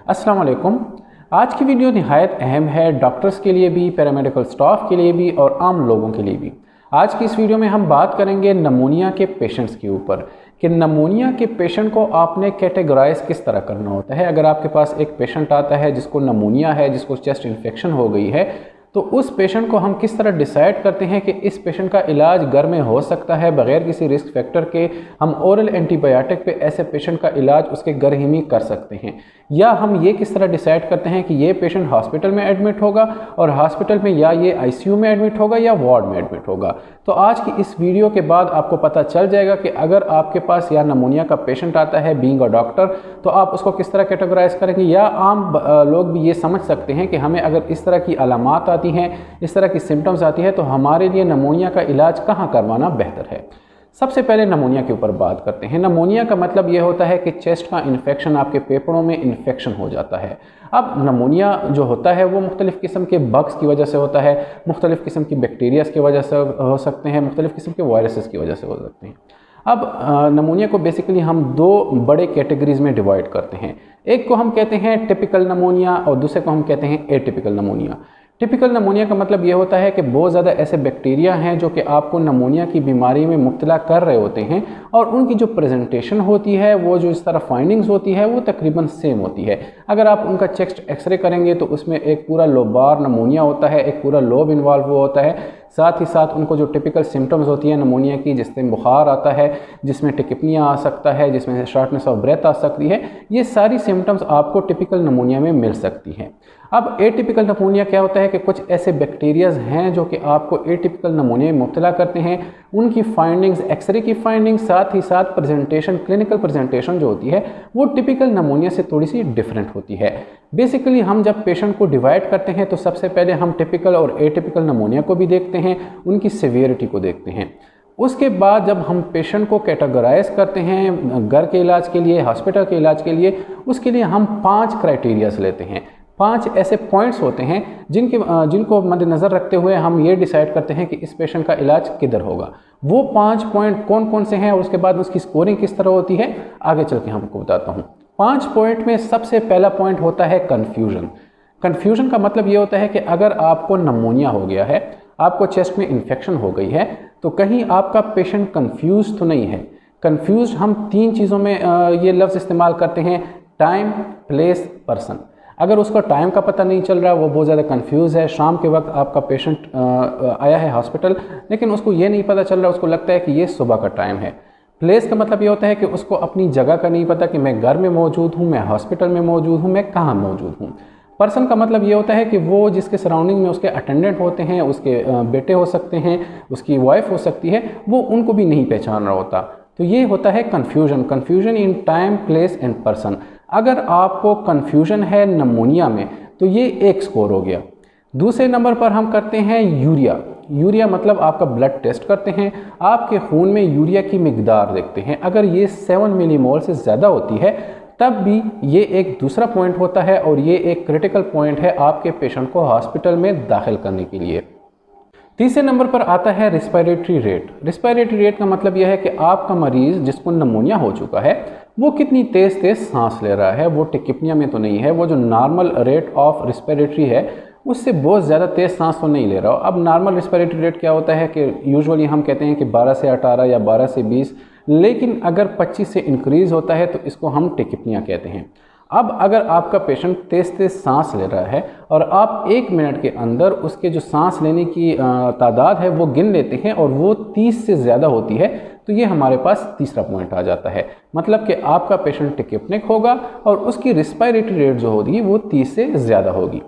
अस्सलाम वालेकुम। आज की वीडियो निहायत अहम है, डॉक्टर्स के लिए भी, पैरामेडिकल स्टाफ के लिए भी और आम लोगों के लिए भी। आज की इस वीडियो में हम बात करेंगे नमूनिया के पेशेंट्स के ऊपर कि नमूनिया के पेशेंट को आपने कैटेगराइज किस तरह करना होता है। अगर आपके पास एक पेशेंट आता है जिसको नमूनिया है, जिसको चेस्ट इन्फेक्शन हो गई है, तो उस पेशेंट को हम किस तरह डिसाइड करते हैं कि इस पेशेंट का इलाज घर में हो सकता है बगैर किसी रिस्क फैक्टर के। हम ओरल एंटीबायोटिक पे ऐसे पेशेंट का इलाज उसके घर ही में कर सकते हैं, या हम ये किस तरह डिसाइड करते हैं कि ये पेशेंट हॉस्पिटल में एडमिट होगा और हॉस्पिटल में या ये आईसीयू में एडमिट होगा या वार्ड में एडमिट होगा। तो आज की इस वीडियो के बाद आपको पता चल जाएगा कि अगर आपके पास या नमूनिया का पेशेंट आता है बीइंग अ डॉक्टर, तो आप उसको किस तरह कैटेगराइज करेंगे, या आम लोग भी ये समझ सकते हैं कि हमें अगर इस तरह की अलामात आती हैं, इस तरह की सिम्टम्स आती है, तो हमारे लिए नमूनिया का इलाज कहाँ करवाना बेहतर है। सबसे पहले नमूनिया के ऊपर बात करते हैं। नमूनिया का मतलब ये होता है कि चेस्ट का इन्फेक्शन, आपके फेफड़ों में इन्फेक्शन हो जाता है। अब नमूनिया जो होता है वो मुख्तलिफ़ किस्म के बग्स की वजह से होता है, मुख्तलिफ़ किस्म की बैक्टीरियाज़ की वजह से हो सकते हैं, मुख्तलिफ़ किस्म के वायरसेस की वजह से हो सकते हैं। अब नमूनिया को बेसिकली हम दो बड़े कैटेगरीज़ में डिवाइड करते हैं। एक को हम कहते हैं टिपिकल नमूनिया और दूसरे को हम कहते हैं एटिपिकल नमूनिया। टिपिकल नमूनिया का मतलब ये होता है कि बहुत ज़्यादा ऐसे बैक्टीरिया हैं जो कि आपको नमूनिया की बीमारी में मुब्तला कर रहे होते हैं, और उनकी जो प्रेजेंटेशन होती है, वो जो इस तरह फाइंडिंग्स होती है, वो तकरीबन सेम होती है। अगर आप उनका चेस्ट एक्सरे करेंगे तो उसमें एक पूरा लोबार नमूनिया होता है, एक पूरा लोब इन्वॉल्व हुआ होता है। साथ ही साथ उनको जो टिपिकल सिम्टम्स होती है नमूनिया की, जिसमें बुखार आता है, जिसमें टिकिपनिया आ सकता है, जिसमें शॉर्टनेस ऑफ ब्रेथ आ सकती है, ये सारी सिम्टम्स आपको टिपिकल नमूनिया में मिल सकती हैं। अब एटिपिकल नमूनिया क्या होता है कि कुछ ऐसे बैक्टीरियाज हैं जो कि आपको एटिपिकल नमूनिया में मुब्तला करते हैं। उनकी फाइंडिंग्स, एक्सरे की फाइंडिंग्स, साथ ही साथ प्रेजेंटेशन, क्लिनिकल प्रेजेंटेशन जो होती है वो टिपिकल नमूनिया से थोड़ी सी डिफरेंट होती है। बेसिकली हम जब पेशेंट को डिवाइड करते हैं तो सबसे पहले हम टिपिकल और एटिपिकल नमूनिया को भी देखते हैं, उनकी सीवियरिटी को देखते हैं। उसके बाद जब हम पेशेंट को कैटेगराइज करते हैं घर के इलाज के लिए, हॉस्पिटल के इलाज के लिए, उसके लिए हम 5 क्राइटेरियाज लेते हैं। 5 ऐसे पॉइंट्स होते हैं जिनको मद्देनज़र रखते हुए हम ये डिसाइड करते हैं कि इस पेशेंट का इलाज किधर होगा। वो 5 पॉइंट कौन कौन से हैं और उसके बाद उसकी स्कोरिंग किस तरह होती है, आगे चल के हमको बताता हूँ। 5 पॉइंट में सबसे पहला पॉइंट होता है कन्फ्यूजन। कन्फ्यूजन का मतलब ये होता है कि अगर आपको नमूनिया हो गया है, आपको चेस्ट में इन्फेक्शन हो गई है, तो कहीं आपका पेशेंट कन्फ्यूज तो नहीं है। कन्फ्यूज हम 3 चीज़ों में ये लफ्ज़ इस्तेमाल करते हैं: टाइम, प्लेस, पर्सन। अगर उसको टाइम का पता नहीं चल रहा, वो बहुत ज़्यादा कंफ्यूज है, शाम के वक्त आपका पेशेंट आया है हॉस्पिटल, लेकिन उसको ये नहीं पता चल रहा, उसको लगता है कि ये सुबह का टाइम है। प्लेस का मतलब ये होता है कि उसको अपनी जगह का नहीं पता कि मैं घर में मौजूद हूँ, मैं हॉस्पिटल में मौजूद हूँ, मैं कहाँ मौजूद हूँ। पर्सन का मतलब ये होता है कि वो जिसके सराउंडिंग में उसके अटेंडेंट होते हैं, उसके बेटे हो सकते हैं, उसकी वाइफ हो सकती है, वो उनको भी नहीं पहचान रहा होता। तो ये होता है confusion. Confusion in time, place and person. अगर आपको कन्फ्यूजन है नमूनिया में तो ये एक स्कोर हो गया। दूसरे नंबर पर हम करते हैं यूरिया। यूरिया मतलब आपका ब्लड टेस्ट करते हैं, आपके खून में यूरिया की मिकदार देखते हैं। अगर ये 7 मिलीमोल से ज़्यादा होती है तब भी ये एक दूसरा पॉइंट होता है, और ये एक क्रिटिकल पॉइंट है आपके पेशेंट को हॉस्पिटल में दाखिल करने के लिए। तीसरे नंबर पर आता है रिस्पायरेटरी रेट। रिस्पायरेटरी रेट का मतलब यह है कि आपका मरीज़ जिसको नमूनिया हो चुका है वो कितनी तेज़ तेज़ सांस ले रहा है। वो टिकिपनिया में तो नहीं है, वो जो नॉर्मल रेट ऑफ रिस्पायरेटरी है उससे बहुत ज़्यादा तेज़ सांस तो नहीं ले रहा हो। अब नॉर्मल रिस्पायरेटरी रेट क्या होता है कि यूजुअली हम कहते हैं कि 12 से 18 या 12 से 20, लेकिन अगर 25 से इंक्रीज़ होता है तो इसको हम टिकिपनिया कहते हैं। अब अगर आपका पेशेंट तेज़ तेज़ सांस ले रहा है और आप 1 मिनट के अंदर उसके जो सांस लेने की तादाद है वो गिन लेते हैं और वो 30 से ज़्यादा होती है, तो ये हमारे पास तीसरा पॉइंट आ जाता है। मतलब कि आपका पेशेंट टिकिपनिक होगा और उसकी रिस्पायरेटरी रेट जो होगी वो 30 से ज़्यादा होगी।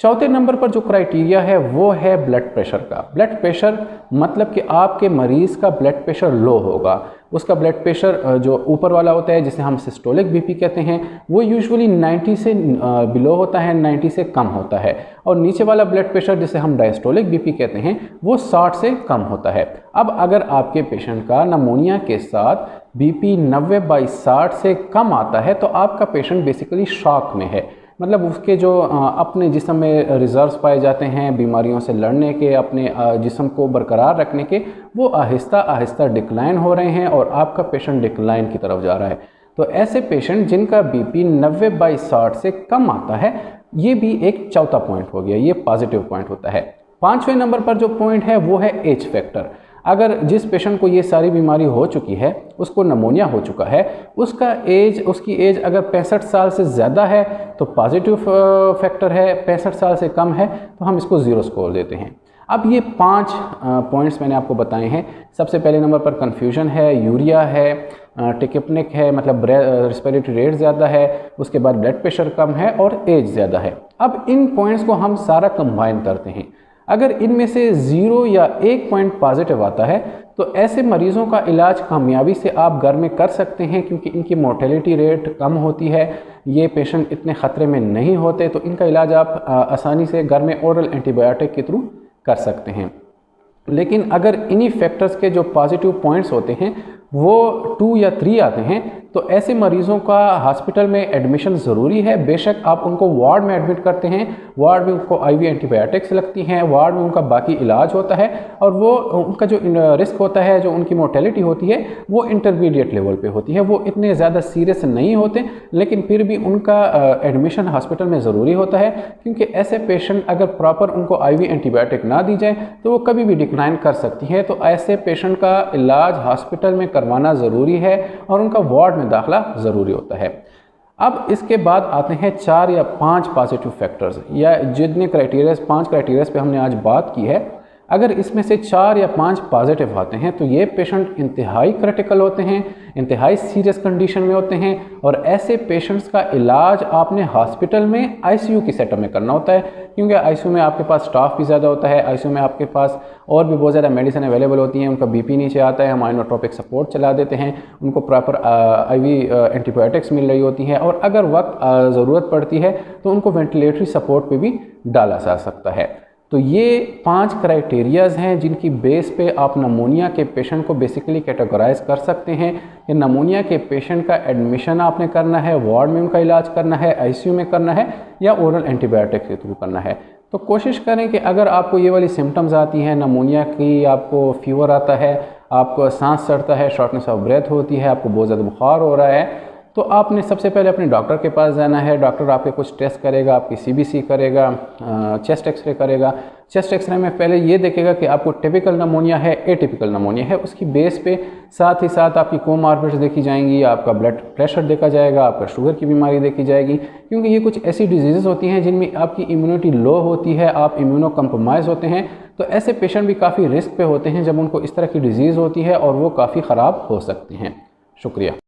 चौथे नंबर पर जो क्राइटेरिया है वो है ब्लड प्रेशर का। ब्लड प्रेशर मतलब कि आपके मरीज़ का ब्लड प्रेशर लो होगा। उसका ब्लड प्रेशर जो ऊपर वाला होता है, जिसे हम सिस्टोलिक बीपी कहते हैं, वो यूजुअली 90 से बिलो होता है, 90 से कम होता है। और नीचे वाला ब्लड प्रेशर जिसे हम डायस्टोलिक बीपी कहते हैं वो 60 से कम होता है। अब अगर आपके पेशेंट का नमूनिया के साथ बीपी 90/60 से कम आता है तो आपका पेशेंट बेसिकली शॉक में है। मतलब उसके जो अपने जिस्म में रिजर्व्स पाए जाते हैं बीमारियों से लड़ने के, अपने जिस्म को बरकरार रखने के, वो आहिस्ता आहिस्ता डिक्लाइन हो रहे हैं और आपका पेशेंट डिक्लाइन की तरफ जा रहा है। तो ऐसे पेशेंट जिनका बीपी 90/60 से कम आता है, ये भी एक चौथा पॉइंट हो गया, ये पॉजिटिव पॉइंट होता है। 5वें नंबर पर जो पॉइंट है वो है एज फैक्टर। अगर जिस पेशेंट को ये सारी बीमारी हो चुकी है, उसको नमोनिया हो चुका है, उसकी एज अगर 65 साल से ज़्यादा है तो पॉजिटिव फैक्टर है, 65 साल से कम है तो हम इसको 0 स्कोर देते हैं। अब ये 5 पॉइंट्स मैंने आपको बताए हैं। सबसे पहले नंबर पर कन्फ्यूजन है, यूरिया है, टिकेपनिक है मतलब रिस्पिरेटरी रेट ज़्यादा है, उसके बाद ब्लड प्रेशर कम है और एज ज़्यादा है। अब इन पॉइंट्स को हम सारा कंबाइन करते हैं। अगर इनमें से 0 या 1 पॉइंट पॉजिटिव आता है तो ऐसे मरीज़ों का इलाज कामयाबी से आप घर में कर सकते हैं, क्योंकि इनकी मोर्टेलिटी रेट कम होती है, ये पेशेंट इतने ख़तरे में नहीं होते, तो इनका इलाज आप आसानी से घर में ओरल एंटीबायोटिक के थ्रू कर सकते हैं। लेकिन अगर इन्हीं फैक्टर्स के जो पॉजिटिव पॉइंट्स होते हैं वो 2 या 3 आते हैं तो ऐसे मरीज़ों का हॉस्पिटल में एडमिशन ज़रूरी है। बेशक आप उनको वार्ड में एडमिट करते हैं, वार्ड में उनको IV एंटीबायोटिक्स लगती हैं, वार्ड में उनका बाकी इलाज होता है और वो उनका जो रिस्क होता है, जो उनकी मोर्टेलिटी होती है वो इंटरमीडिएट लेवल पे होती है, वो इतने ज़्यादा सीरियस नहीं होते, लेकिन फिर भी उनका एडमिशन हॉस्पिटल में ज़रूरी होता है, क्योंकि ऐसे पेशेंट अगर प्रॉपर उनको IV एंटीबायोटिक ना दी जाए तो वो कभी भी डिक्लाइन कर सकती है। तो ऐसे पेशेंट का इलाज हॉस्पिटल में करवाना ज़रूरी है और उनका वार्ड में दाखिला ज़रूरी होता है। अब इसके बाद आते हैं 4 या 5 पॉजिटिव फैक्टर्स, या जितने क्राइटेरियाज 5 क्राइटेरियाज पे हमने आज बात की है। अगर इसमें से 4 या 5 पॉजिटिव आते हैं तो ये पेशेंट इंतहाई क्रिटिकल होते हैं, इंतहाई सीरियस कंडीशन में होते हैं और ऐसे पेशेंट्स का इलाज आपने हॉस्पिटल में ICU की सेटअप में करना होता है, क्योंकि ICU में आपके पास स्टाफ भी ज़्यादा होता है, ICU में आपके पास और भी बहुत ज़्यादा मेडिसिन अवेलेबल होती हैं, उनका BP नीचे आता है, हम आइनोट्रोपिक सपोर्ट चला देते हैं, उनको प्रॉपर IV एंटीबायोटिक्स मिल रही होती हैं और अगर वक्त ज़रूरत पड़ती है तो उनको वेंटिलेटरी सपोर्ट पे भी डाला जा सकता है। तो ये 5 क्राइटेरियाज़ हैं जिनकी बेस पे आप नमोनिया के पेशेंट को बेसिकली कैटेगराइज कर सकते हैं कि नमोनिया के पेशेंट का एडमिशन आपने करना है, वार्ड में उनका इलाज करना है, ICU में करना है या ओरल एंटीबायोटिक के थ्रू करना है। तो कोशिश करें कि अगर आपको ये वाली सिम्टम्स आती हैं नमोनिया की, आपको फीवर आता है, आपको सांस चढ़ता है, शॉर्टनेस ऑफ ब्रेथ होती है, आपको बहुत ज़्यादा बुखार हो रहा है, तो आपने सबसे पहले अपने डॉक्टर के पास जाना है। डॉक्टर आपके कुछ टेस्ट करेगा, आपकी CBC करेगा, चेस्ट एक्सरे करेगा। चेस्ट एक्सरे में पहले ये देखेगा कि आपको टिपिकल नमोनिया है, एटिपिकल नमोनिया है, उसकी बेस पे साथ ही साथ आपकी कोमॉर्बिड्स देखी जाएंगी, आपका ब्लड प्रेशर देखा जाएगा, आपका शुगर की बीमारी देखी जाएगी, क्योंकि ये कुछ ऐसी डिजीज़ होती हैं जिनमें आपकी इम्यूनिटी लो होती है, आप इम्यूनो कम्प्रोमाइज़ होते हैं। तो ऐसे पेशेंट भी काफ़ी रिस्क पे होते हैं जब उनको इस तरह की डिजीज़ होती है और वो काफ़ी ख़राब हो सकते हैं। शुक्रिया।